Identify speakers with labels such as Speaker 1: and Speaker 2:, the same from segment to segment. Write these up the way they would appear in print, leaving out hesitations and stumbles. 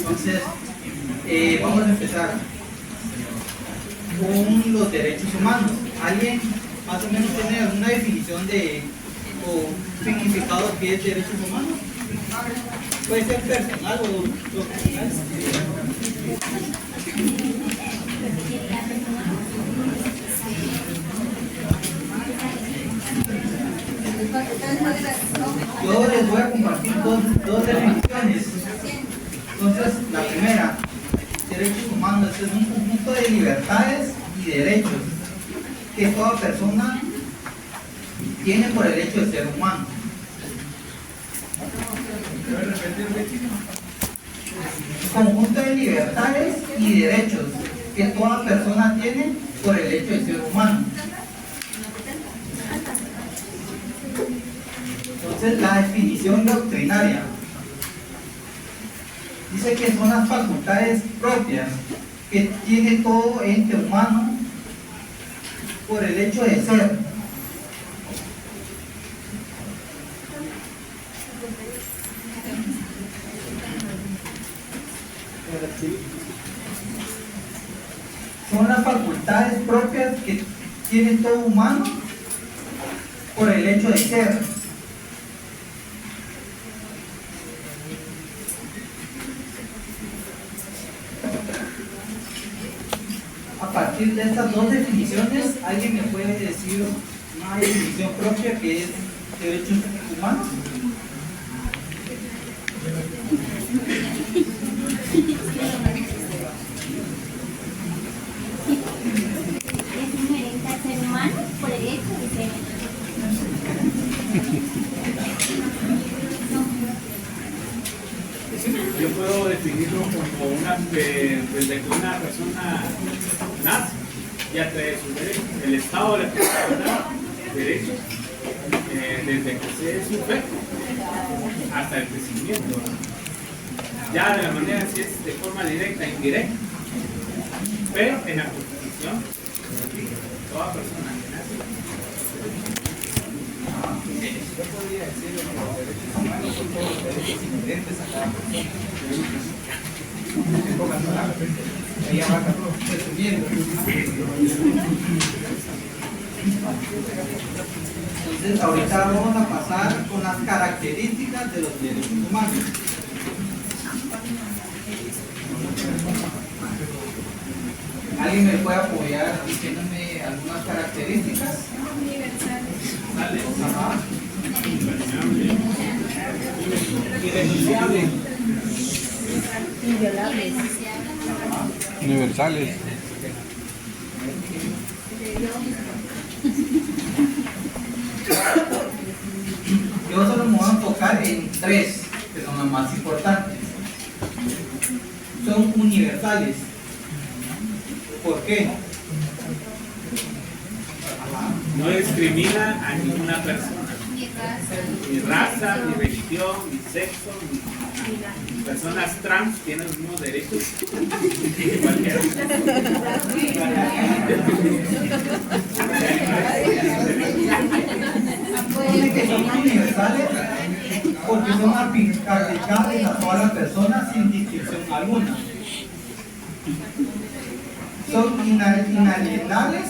Speaker 1: Entonces, vamos a empezar con los derechos humanos. ¿Alguien más o menos tiene alguna definición de o significado que es derechos humanos? Puede ser personal o profesional. Yo les voy a compartir dos definiciones. Entonces, la primera, derechos humanos, es un conjunto de libertades y derechos que toda persona tiene por el hecho de ser humano. Conjunto de libertades y derechos que toda persona tiene por el hecho de ser humano. Entonces, la definición doctrinaria dice que son las facultades propias que tiene todo ente humano por el hecho de ser. Son las facultades propias que tiene todo humano por el hecho de ser. A partir de estas dos definiciones, ¿alguien me puede decir una definición propia que es derechos humanos?
Speaker 2: Es inherente al ser humano por el hecho de ser.
Speaker 3: Yo puedo definirlo como desde que una persona nace y hasta sus derechos. El Estado le proporciona derechos desde que se es un feto hasta el crecimiento. Ya de la manera si es de forma directa e indirecta, pero en la Constitución, toda persona que nace.
Speaker 4: Yo podría decir que los derechos humanos son todos los derechos inherentes a cada persona. En pocas palabras, ahí abarca todo, resumiendo.
Speaker 1: Entonces, ahorita vamos a pasar con las características de los derechos humanos. ¿Alguien me puede apoyar diciéndome algunas características? Ajá. Irrenunciable.
Speaker 2: Inviolables.
Speaker 5: Universales.
Speaker 1: Yo solo me voy a enfocar en tres, que son las más importantes. Son universales. ¿Por qué?
Speaker 3: No discrimina a ninguna persona, ni raza, ni religión, ni sexo, ni personas trans tienen los mismos derechos que cualquiera.
Speaker 1: Dice que son universales porque son aplicables a todas las personas sin distinción alguna. Son inalienables.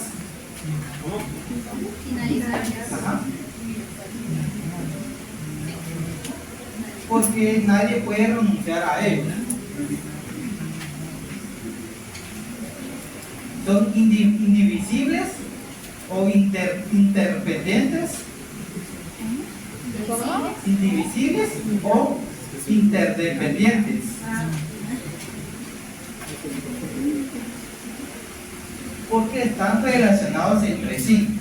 Speaker 1: Ajá. Porque nadie puede renunciar a ellos. Son indivisibles o interdependientes. Indivisibles o interdependientes. Porque están relacionados entre sí.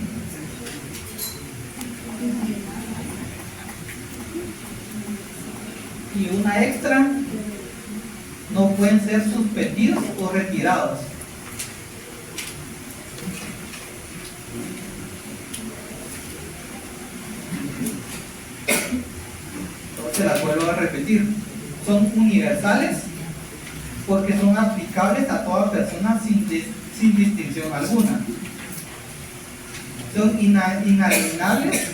Speaker 1: Y una extra, no pueden ser suspendidos o retirados. Entonces las vuelvo a repetir. Son universales porque son aplicables a toda persona sin distinción alguna. Son inalienables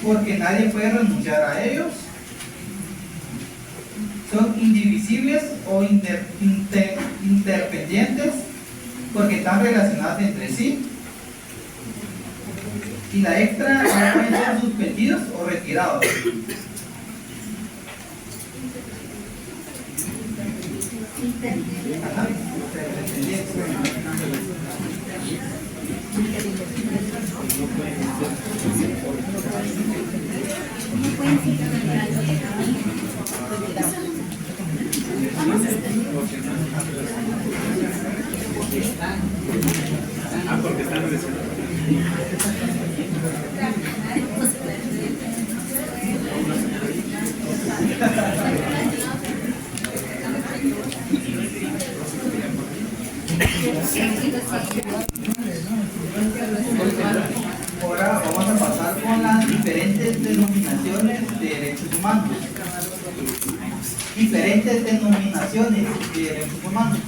Speaker 1: porque nadie puede renunciar a ellos. son indivisibles o interdependientes porque están relacionadas entre sí. Y la extra no pueden ser suspendidos o retirados. Ajá, interdependientes.
Speaker 3: Porque están relacionados.
Speaker 1: Ahora vamos a pasar con las diferentes denominaciones de derechos humanos. Diferentes denominaciones de derechos humanos.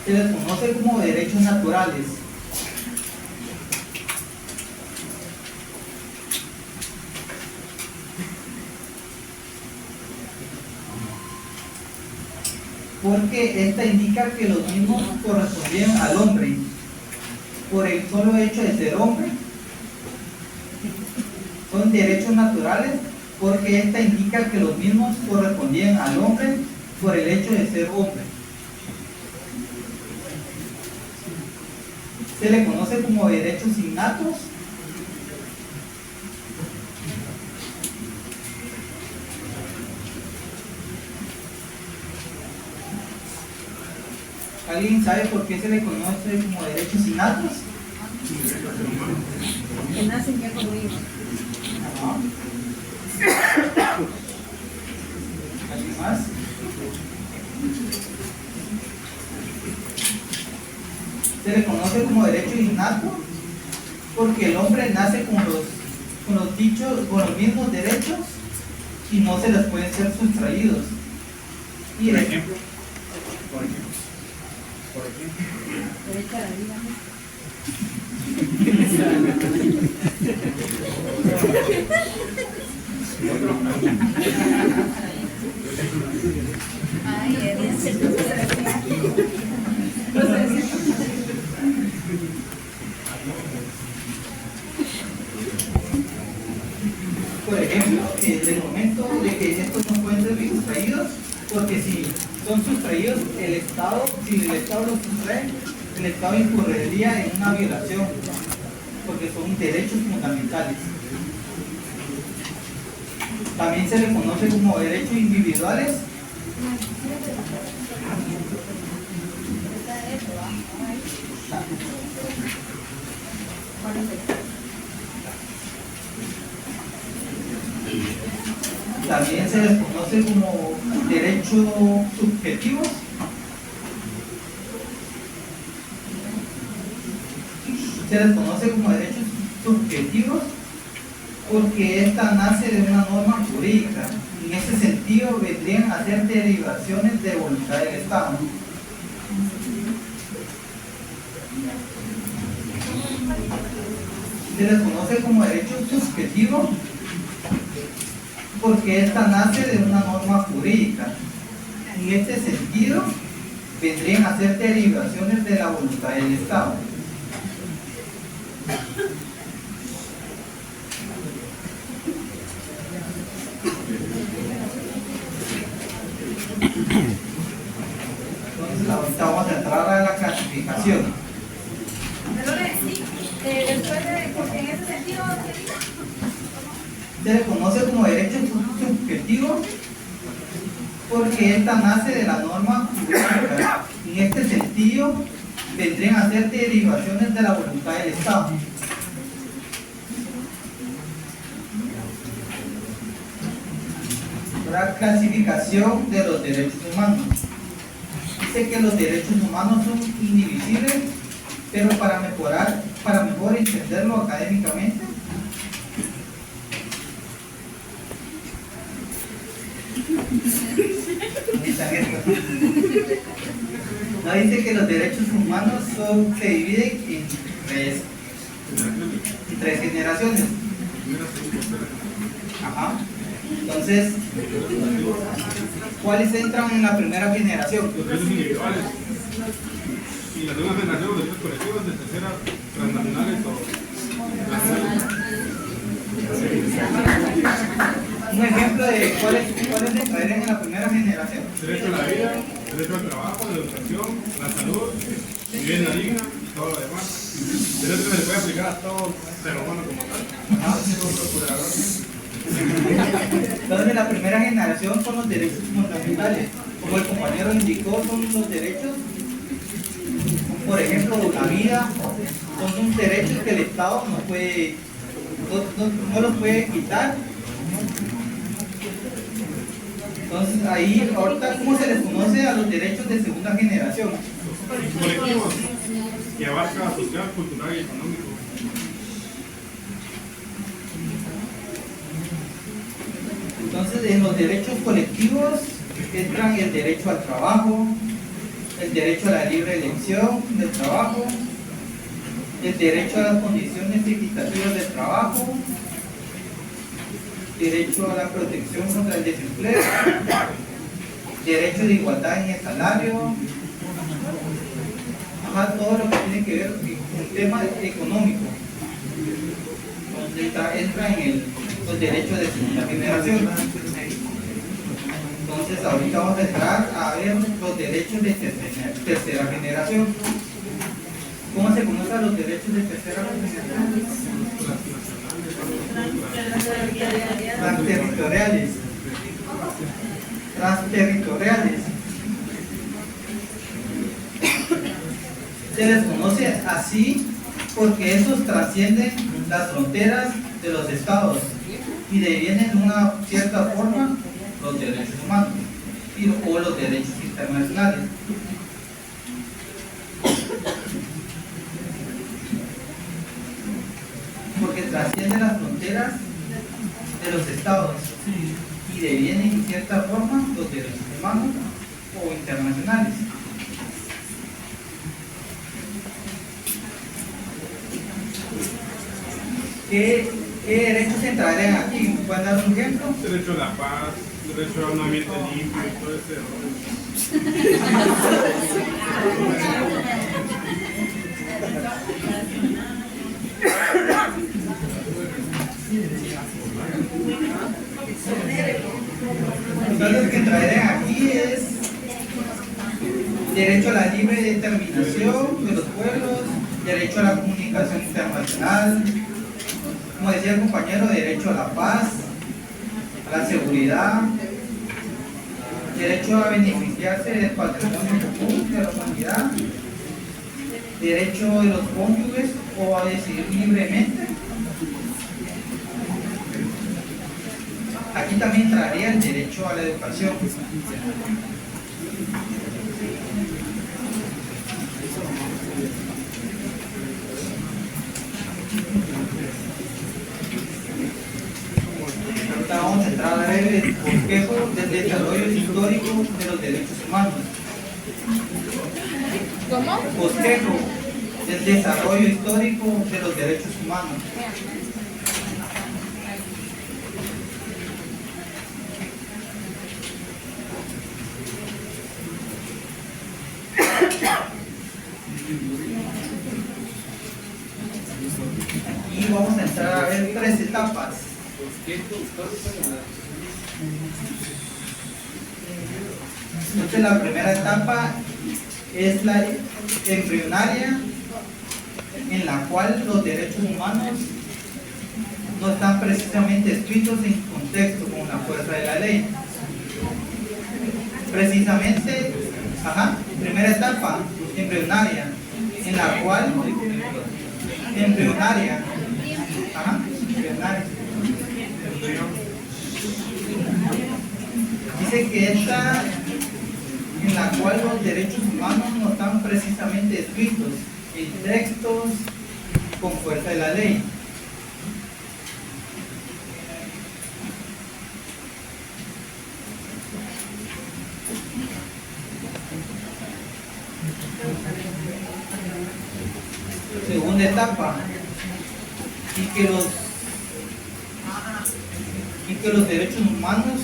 Speaker 1: Se les conoce como derechos naturales. Porque esta indica que los mismos correspondían al hombre por el solo hecho de ser hombre. Son derechos naturales porque esta indica que los mismos correspondían al hombre por el hecho de ser hombre. Se le conoce como derechos innatos. ¿Alguien sabe por qué se le conoce como derechos innatos?
Speaker 5: Que nacen ya conmigo.
Speaker 1: Ajá. ¿Alguien más? Se le conoce como derecho innato porque el hombre nace con los mismos derechos y no se les pueden ser sustraídos. Y
Speaker 3: Por ejemplo.
Speaker 5: Derecho a la vida. Ay,
Speaker 1: por ejemplo, en el momento de que estos no pueden ser sustraídos, porque si son sustraídos, si el Estado los sustrae, el Estado incurriría en una violación, porque son derechos fundamentales. También se le conoce como derechos individuales. También se les conoce como derechos subjetivos. Se les conoce como derechos subjetivos porque esta nace de una norma jurídica. En ese sentido vendrían a ser derivaciones de voluntad del Estado. Se les conoce como derecho subjetivo porque esta nace de una norma jurídica. En este sentido, vendrían a ser derivaciones de la voluntad del Estado. Entonces, ahorita vamos a entrar a la clasificación.
Speaker 5: después de, porque en ese sentido,
Speaker 1: Se le conoce como derecho subjetivo porque esta nace de la norma jurídica. En este sentido, vendrían a ser derivaciones de la voluntad del Estado. La clasificación de los derechos humanos. Dice que los derechos humanos son indivisibles, pero para mejor entenderlo académicamente, No dice que los derechos humanos se dividen en tres generaciones. Ajá. Entonces, ¿cuáles entran en la primera generación?
Speaker 6: Los derechos individuales. Y la segunda generación, los derechos colectivos, de tercera, transnacionales o nacionales.
Speaker 1: Un ejemplo de cuáles entrarían en la primera generación.
Speaker 6: Derecho a la vida, derecho al trabajo, la educación, la salud, vivienda digna y todo lo demás. Derecho que se le puede aplicar a todo ser humano como tal.
Speaker 1: Entonces, la primera generación son los derechos fundamentales. Como el compañero indicó, son los derechos, por ejemplo, la vida, son unos derechos que el Estado no los puede quitar. Entonces, ahí, ahorita, ¿cómo se les conoce a los derechos de segunda generación?
Speaker 6: Colectivos, que abarca social, cultural y económico.
Speaker 1: Entonces, en los derechos colectivos entran el derecho al trabajo, el derecho a la libre elección del trabajo, el derecho a las condiciones equitativas del trabajo, derecho a la protección contra el desempleo, derecho de igualdad en el salario, todo lo que tiene que ver con el tema económico. Entonces entra en los derechos de segunda generación. Entonces ahorita vamos a entrar a ver los derechos de tercera generación. ¿Cómo se conocen los derechos de tercera generación? Transterritoriales. Transterritoriales. Se les conoce así porque esos trascienden las fronteras de los estados y devienen de una cierta forma los derechos humanos o los derechos internacionales. Porque trascienden las fronteras de los estados y devienen en cierta forma los derechos humanos o internacionales. ¿Qué derechos entrarían aquí? ¿Me pueden dar un ejemplo?
Speaker 6: Derecho a la paz, derecho a un ambiente limpio y todo ese rollo.
Speaker 1: Entonces, lo que entrarían aquí es derecho a la libre determinación de los pueblos, derecho a la comunicación internacional, como decía el compañero, derecho a la paz, a la seguridad, derecho a beneficiarse del patrimonio común de la humanidad, derecho de los cónyuges o a decidir libremente. Aquí también entraría el derecho a la educación. Ahorita vamos a entrar a ver el bosquejo del desarrollo histórico de los derechos humanos.
Speaker 5: ¿Cómo?
Speaker 1: Bosquejo del desarrollo histórico de los derechos humanos. Y vamos a entrar a ver tres etapas. Entonces la primera etapa es la embrionaria, en la cual los derechos humanos no están precisamente escritos en contexto con la fuerza de la ley. Precisamente, primera etapa, embrionaria, en la cual embrionaria. Dice que esta en la cual los derechos humanos no están precisamente escritos en textos con fuerza de la ley. segunda etapa, y que los derechos humanos,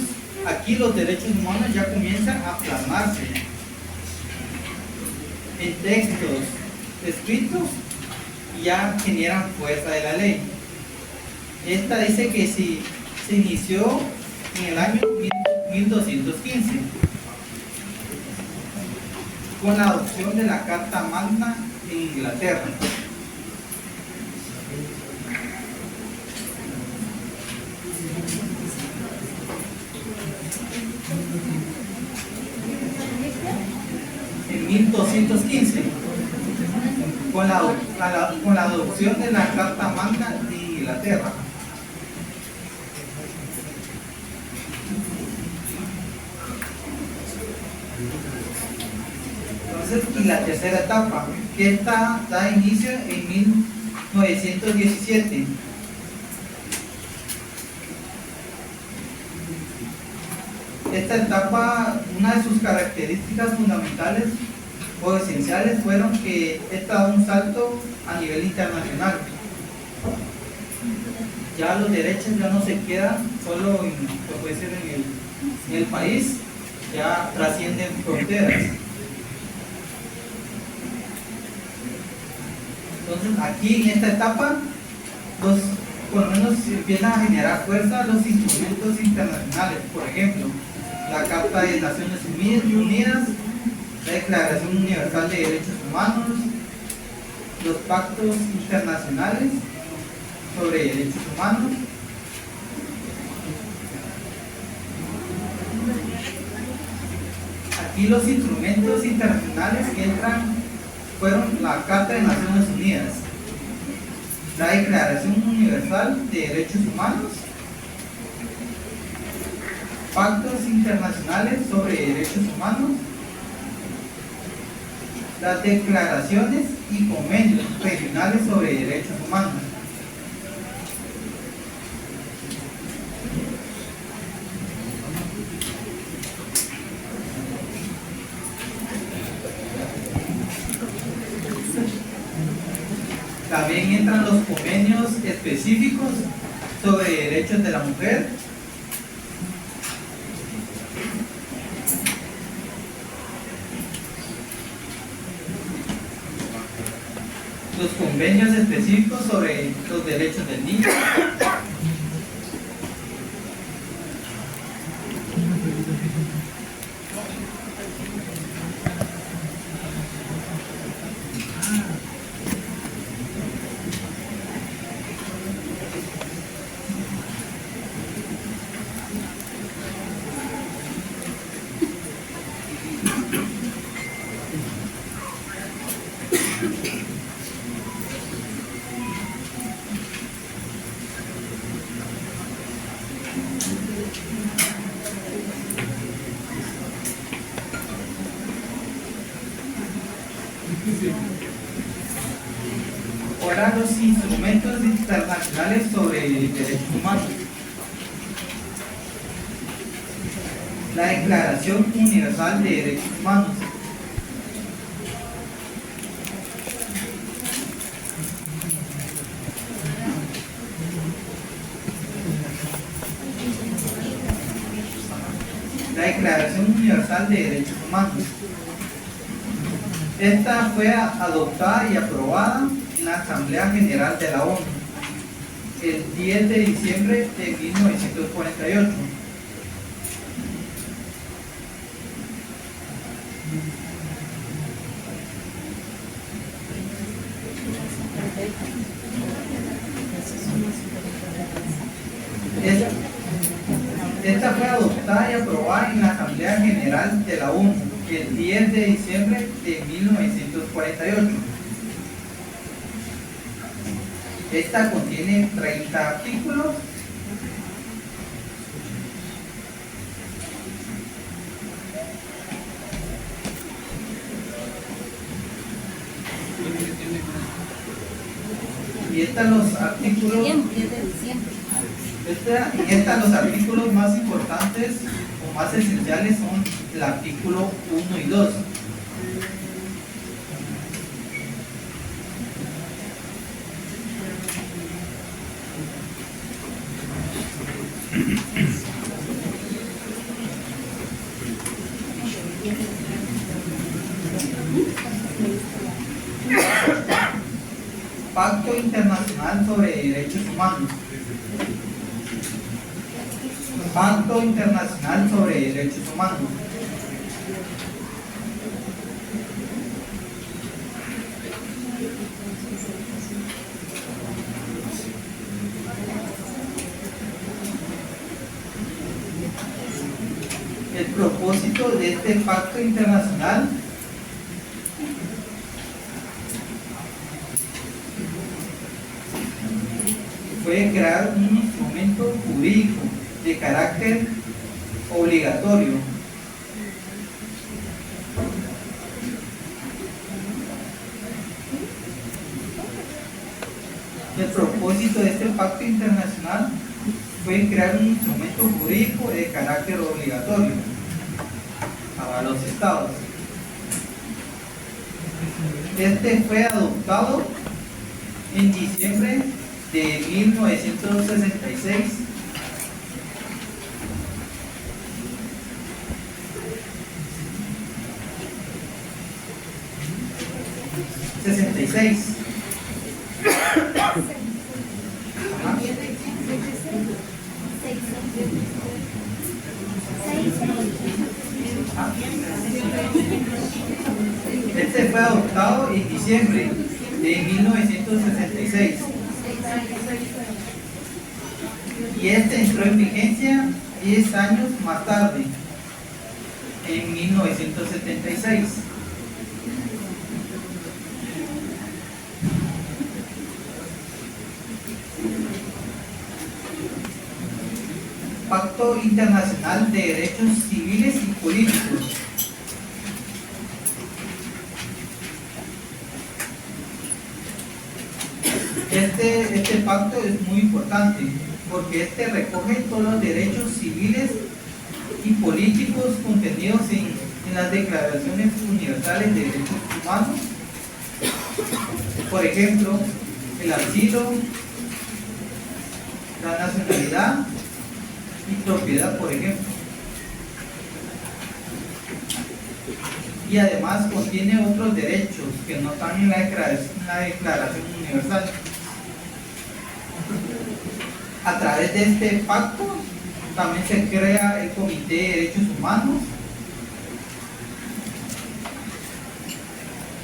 Speaker 1: aquí los derechos humanos ya comienzan a plasmarse en textos escritos y ya generan fuerza de la ley. Esta dice que se inició en el año 1215 con la adopción de la Carta Magna en Inglaterra. En 1215 con la adopción de la Carta Magna de Inglaterra. Entonces, y la tercera etapa, que esta da inicio en 1917. Esta etapa, una de sus características fundamentales o esenciales fueron que esta da un salto a nivel internacional. Ya los derechos ya no se quedan solo puede ser en el país, ya trascienden fronteras. Entonces aquí en esta etapa, por lo menos empiezan a generar fuerza los instrumentos internacionales, por ejemplo, la Carta de Naciones Unidas, la Declaración Universal de Derechos Humanos, los pactos internacionales sobre derechos humanos, aquí los instrumentos internacionales que entran fueron la Carta de Naciones Unidas, la Declaración Universal de Derechos Humanos, pactos internacionales sobre derechos humanos, las declaraciones y convenios regionales sobre derechos humanos. También entran los convenios específicos sobre derechos de la mujer, los convenios específicos sobre los derechos del niño, ahora los instrumentos internacionales sobre derechos humanos. La Declaración Universal de Derechos Humanos. La Declaración Universal de Derechos Humanos. Esta fue adoptada y aprobada en la Asamblea General de la ONU el 10 de diciembre de 1948. Esta fue adoptada y aprobada en la Asamblea General de la ONU el 10 de diciembre de 1948. Esta contiene 30 artículos. Y estos los artículos. Los artículos más importantes o más esenciales son el artículo 1 y 2. Pacto Internacional sobre Derechos Humanos. Pacto Internacional sobre Derechos Humanos. El propósito de este pacto internacional fue crear un instrumento jurídico de carácter obligatorio el propósito de este pacto internacional fue crear un instrumento jurídico de carácter obligatorio para los estados. Este fue adoptado en diciembre de 1966 66. Ajá. Este fue adoptado en diciembre de 1966 y este entró en vigencia 10 años más tarde, en 1976. Pacto Internacional de Derechos Civiles y Políticos. Este pacto es muy importante porque este recoge todos los derechos civiles y políticos contenidos en las declaraciones universales de derechos humanos. Por ejemplo, el asilo, la nacionalidad y propiedad, por ejemplo. Y además contiene otros derechos que no están en la Declaración Universal. A través de este pacto también se crea el Comité de Derechos Humanos.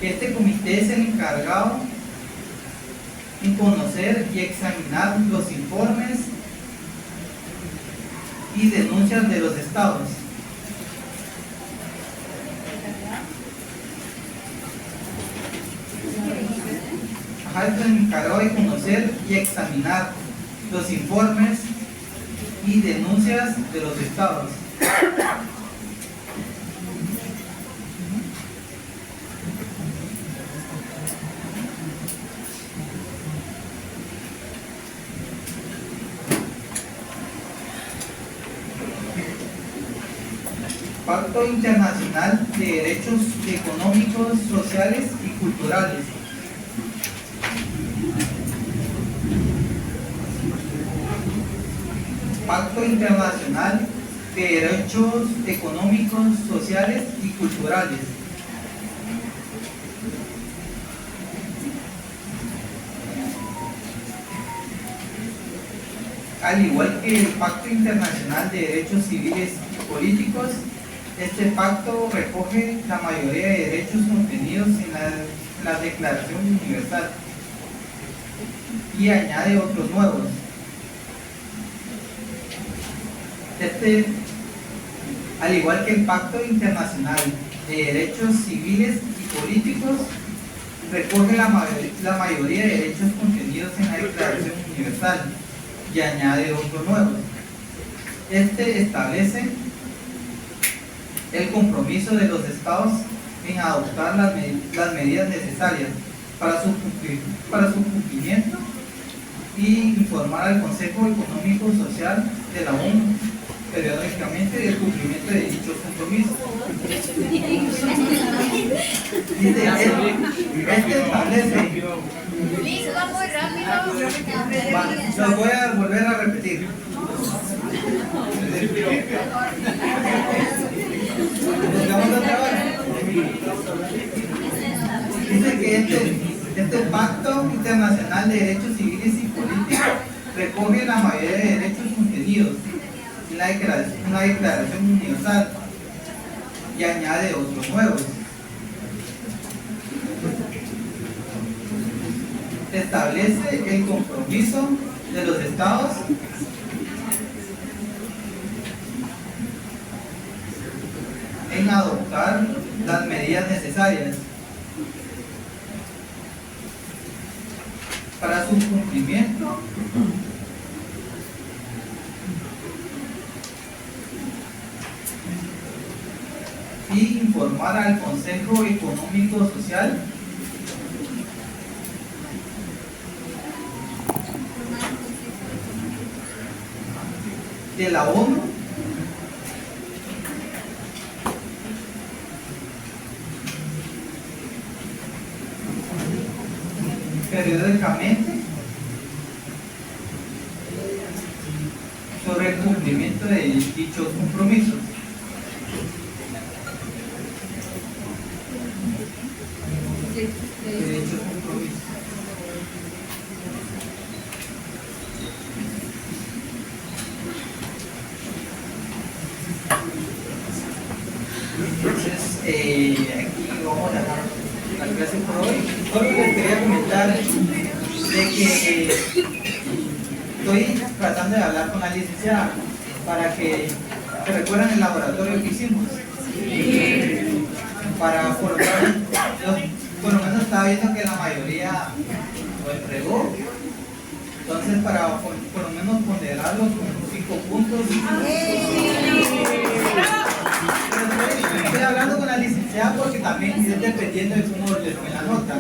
Speaker 1: Este comité es el encargado en conocer y examinar los informes y denuncias de los estados. Es el encargado de conocer y examinar los informes y denuncias de los estados. Pacto Internacional de Derechos Económicos, Sociales y Culturales. Pacto Internacional de Derechos Económicos, Sociales y Culturales. Al igual que el Pacto Internacional de Derechos Civiles y Políticos, este pacto recoge la mayoría de derechos contenidos en la Declaración Universal y añade otros nuevos. Al igual que el Pacto Internacional de Derechos Civiles y Políticos, recoge la mayoría de derechos contenidos en la Declaración Universal y añade otro nuevo. Este establece el compromiso de los estados en adoptar las medidas necesarias para su cumplimiento y informar al Consejo Económico Social de la ONU periódicamente del cumplimiento de dichos compromisos. Este establece.
Speaker 5: Listo, va muy rápido.
Speaker 1: Los voy a volver a repetir. Dice que Este Pacto Internacional de Derechos Civiles y Políticos recoge la mayoría de derechos contenidos en una declaración universal y añade otros nuevos. Establece el compromiso de los estados en adoptar las medidas necesarias para su cumplimiento y informar al Consejo Económico Social de la ONU periódicamente sobre el cumplimiento de dichos compromisos. De dichos compromisos. Entonces, aquí vamos a dejar la clase por hoy. Solo les quería comentar de que estoy tratando de hablar con la licenciada para que recuerden el laboratorio que hicimos. Para por lo menos estaba viendo que la mayoría lo entregó. Entonces, para por lo menos ponderarlo con 5 puntos. Estoy hablando con la licenciada porque también es dependiendo de cómo les tome la nota.